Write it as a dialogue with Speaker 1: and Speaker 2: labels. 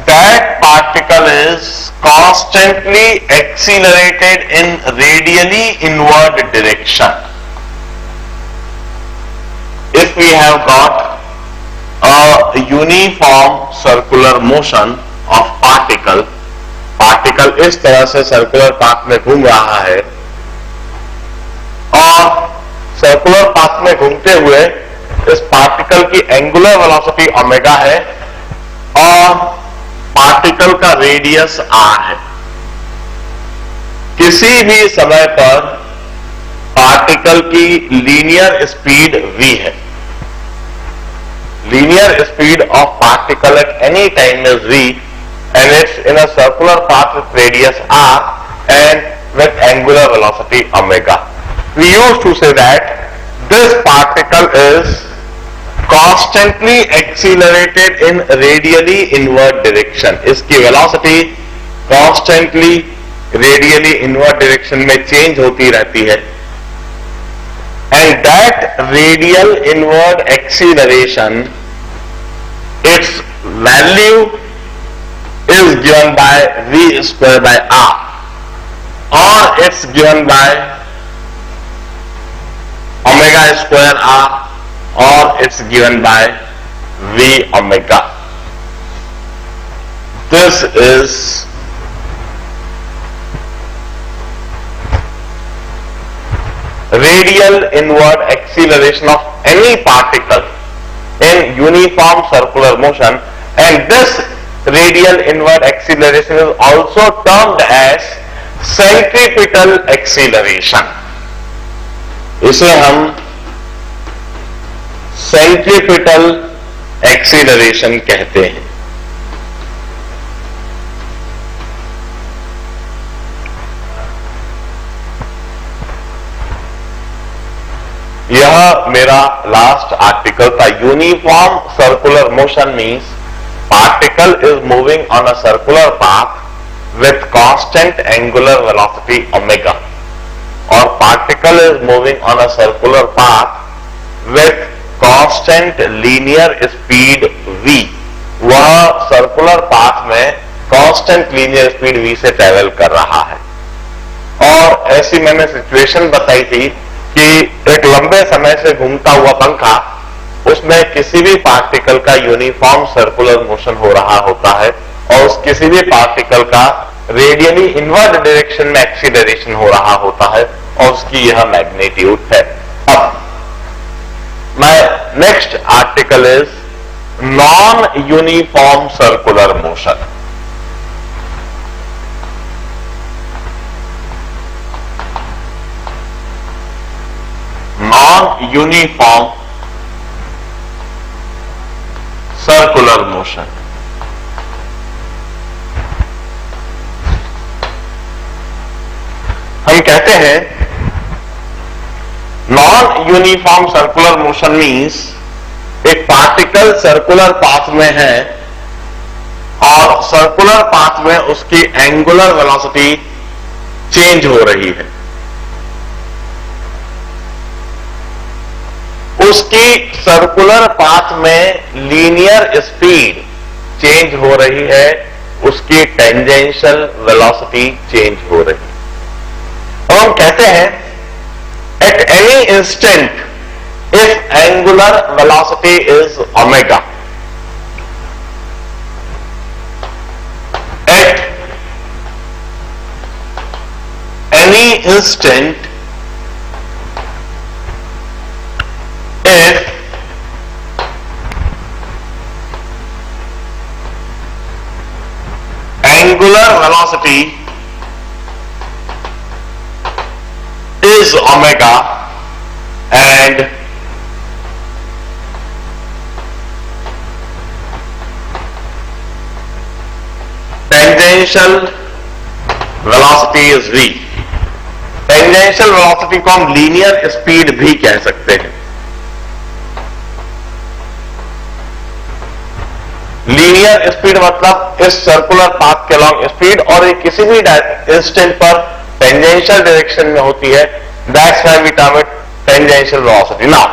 Speaker 1: that particle is constantly accelerated in radially inward direction. If we have got a uniform circular motion of particle, particle इस तरह से circular path में घूम रहा है और सर्कुलर पाथ में घूमते हुए इस पार्टिकल की एंगुलर वेलोसिटी ओमेगा है और पार्टिकल का रेडियस आर है। किसी भी समय पर पार्टिकल की लीनियर स्पीड v है। Linear speed of particle at any time is v and it's in a circular path with radius r and with angular velocity omega. We used to say that this particle is constantly accelerated in radially inward direction. इसकी velocity constantly radially inward direction में change होती रहती है and that radial inward acceleration, its value is given by v square by r or it's given by omega square r or it's given by v omega. This is radial inward acceleration of any particle in uniform circular motion, and this radial inward acceleration is also termed as centripetal acceleration. इसे हम centripetal acceleration कहते हैं। यह मेरा last article था। Uniform circular motion means particle is moving on a circular path with constant angular velocity omega, or particle is moving on a circular path with constant linear speed v. वह circular path में constant linear speed v से travel कर रहा है। और ऐसी मैंने situation बताई थी कि एक लंबे समय से घूमता हुआ पंखा, उसमें किसी भी पार्टिकल का यूनिफॉर्म सर्कुलर मोशन हो रहा होता है और उस किसी भी पार्टिकल का रेडियली इनवर्ड डायरेक्शन में एक्सीलरेशन हो रहा होता है और उसकी यह मैग्नीट्यूड है। अब my next article is non uniform circular motion. Non uniform circular motion. हम कहते हैं non uniform circular motion means एक पार्टिकल सर्कुलर पाथ में है और सर्कुलर पाथ में उसकी एंगुलर वेलोसिटी चेंज हो रही है। उसकी सर्कुलर पाथ में लीनियर स्पीड चेंज हो रही है, उसकी टेंजेंशियल वेलोसिटी चेंज हो रही है। और हम कहते हैं at any instant if angular velocity is omega, at any instant if angular velocity is omega and tangential velocity is v। Tangential velocity को हम लीनियर स्पीड भी कह सकते हैं। लीनियर स्पीड मतलब इस सर्कुलर पाथ के लॉन्ग स्पीड और ये किसी भी इंस्टेंट पर टेंजेंशियल डायरेक्शन में होती है। That's why we term it tangential velocity. Now